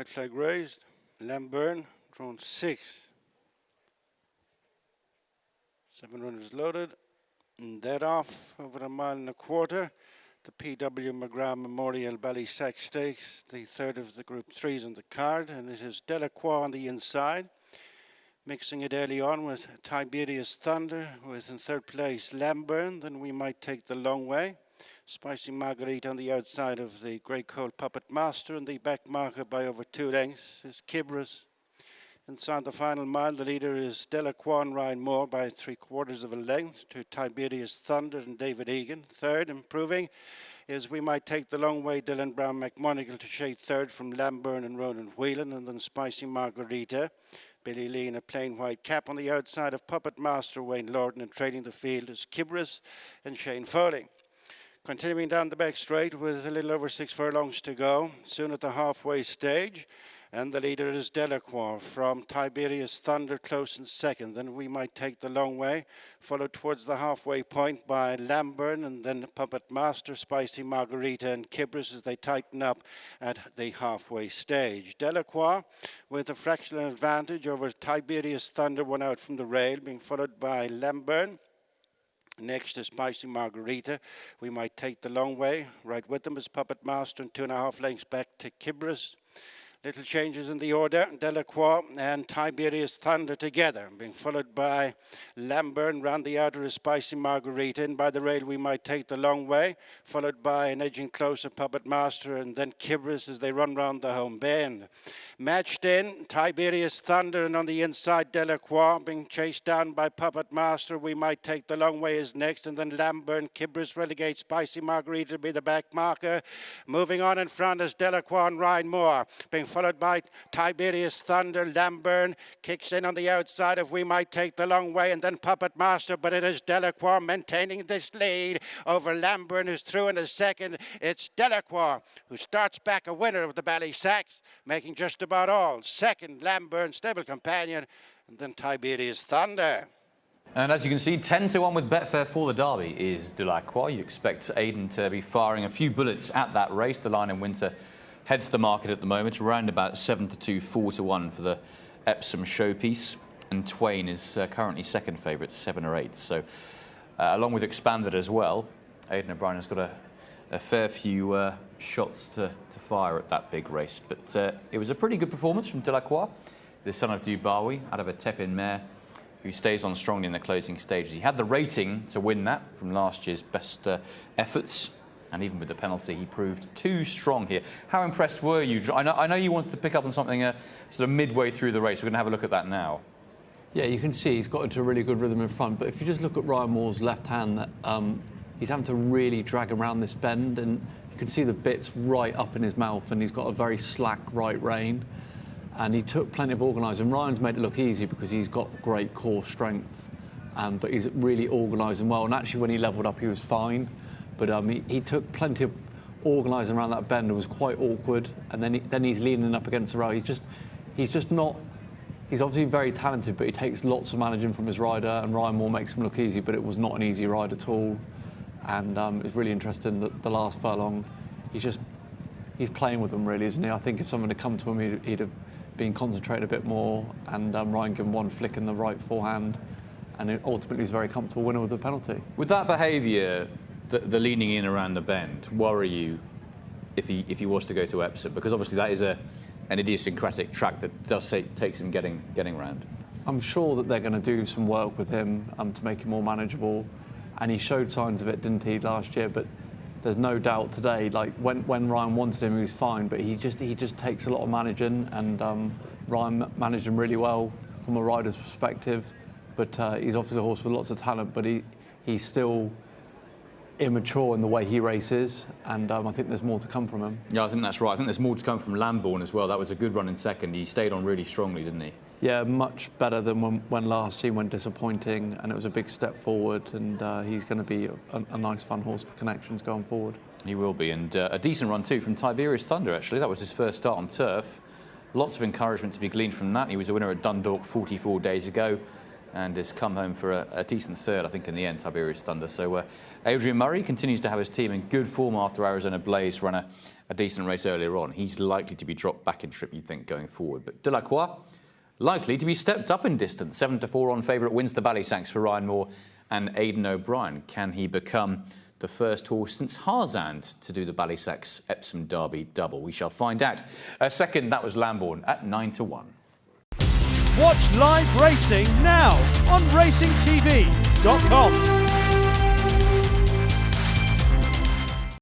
White flag raised. Lamburn, drawn 6. 7 runners loaded. And that off over 1.25 miles. The P.W. McGrath Memorial Ballysax Stakes, the third of the Group 3s on the card, and it is Delacroix on the inside. Mixing it early on with Tiberius Thunder, with in third place Lamburn. Then we might take the long way. Spicy Marguerite on the outside of the Grey Colt Puppet Master, and the back marker by over 2 lengths is Kibris. Inside the final mile, the leader is Delacroix and Ryan Moore by 3/4 of a length to Tiberius Thunder and David Egan. Third, improving, is We Might Take the Long Way, Dylan Brown McMonigal to shade third from Lamburn and Ronan Whelan, and then Spicy Margarita. Billy Lee in a plain white cap on the outside of Puppet Master Wayne Lorden, and trading the field is Kibris and Shane Foley. Continuing down the back straight with a little over 6 furlongs to go, soon at the halfway stage. And the leader is Delacroix from Tiberius Thunder, close in second. Then We Might Take the Long Way, followed towards the halfway point by Lamburn, and then Puppet Master, Spicy Margarita, and Kibris as they tighten up at the halfway stage. Delacroix with a fractional advantage over Tiberius Thunder, 1 out from the rail, being followed by Lamburn. Next is Spicy Margarita. We Might Take the Long Way. Right with them is Puppet Master, and 2.5 lengths back to Kibris. Little changes in the order. Delacroix and Tiberius Thunder together, being followed by Lamburn. Round the outer is Spicy Margarita. In by the rail, We Might Take the Long Way, followed by an edging closer Puppet Master, and then Kibris as they run round the home bend. Matched in, Tiberius Thunder, and on the inside, Delacroix, being chased down by Puppet Master. We Might Take the Long Way is next, and then Lamburn. Kibris relegates Spicy Margarita to be the back marker. Moving on in front is Delacroix and Ryan Moore, being followed by Tiberius Thunder. Lamburn kicks in on the outside of We Might Take the Long Way, and then Puppet Master, but it is Delacroix maintaining this lead over Lamburn, who's through in a second. It's Delacroix who starts back a winner of the Ballysax, making just about all. Second, Lamburn, stable companion, and then Tiberius Thunder. And as you can see, 10-1 with Betfair for the Derby is Delacroix. You expect Aidan to be firing a few bullets at that race. The line in winter heads the market at the moment, around about 7-2, 4-1 for the Epsom showpiece. And Twain is currently second favourite, 7 or 8. So, along with Expanded as well, Aidan O'Brien has got a fair few shots to fire at that big race. But it was a pretty good performance from Delacroix, the son of Dubawi, out of a Tepin mare, who stays on strongly in the closing stages. He had the rating to win that from last year's best efforts. And even with the penalty, he proved too strong here. How impressed were you? I know you wanted to pick up on something sort of midway through the race. We're going to have a look at that now. Yeah, you can see he's got into a really good rhythm in front. But if you just look at Ryan Moore's left hand, he's having to really drag around this bend. And you can see the bits right up in his mouth. And he's got a very slack right rein. And he took plenty of organising. Ryan's made it look easy because he's got great core strength. But he's really organising well. And actually, when he levelled up, he was fine. But he took plenty of organising around that bend. It was quite awkward, and then he's leaning up against the rail. He's just not. He's obviously very talented, but he takes lots of managing from his rider, and Ryan Moore makes him look easy, but it was not an easy ride at all. And it's really interesting that the last furlong, he's playing with them really, isn't he? I think if someone had come to him, he'd have been concentrated a bit more, and Ryan gave him one flick in the right forehand, and ultimately he's a very comfortable winner with the penalty. With that behaviour, the leaning in around the bend, worry you if he was to go to Epsom? Because obviously that is an idiosyncratic track that does take some getting round. I'm sure that they're going to do some work with him to make him more manageable, and he showed signs of it, didn't he, last year? But there's no doubt today, like when Ryan wanted him, he was fine, but he just takes a lot of managing, and Ryan managed him really well from a rider's perspective. But he's obviously a horse with lots of talent, but he's still immature in the way he races, and I think there's more to come from him. Yeah, I think that's right. I think there's more to come from Lambourne as well. That was a good run in second. He stayed on really strongly, didn't he? Yeah, much better than when last he went disappointing, and it was a big step forward, and he's going to be a nice fun horse for connections going forward. He will be, and a decent run too from Tiberius Thunder, actually. That was his first start on turf. Lots of encouragement to be gleaned from that. He was a winner at Dundalk 44 days ago. and has come home for a decent third, I think, in the end, Tiberius Thunder. So Adrian Murray continues to have his team in good form after Arizona Blaze ran a decent race earlier on. He's likely to be dropped back in trip, you'd think, going forward. But Delacroix, likely to be stepped up in distance. 7-4 on favourite, wins the Ballysax for Ryan Moore and Aidan O'Brien. Can he become the first horse since Harzand to do the Ballysax Epsom Derby double? We shall find out. Second, that was Lambourne at 9-1. Watch live racing now on racingtv.com.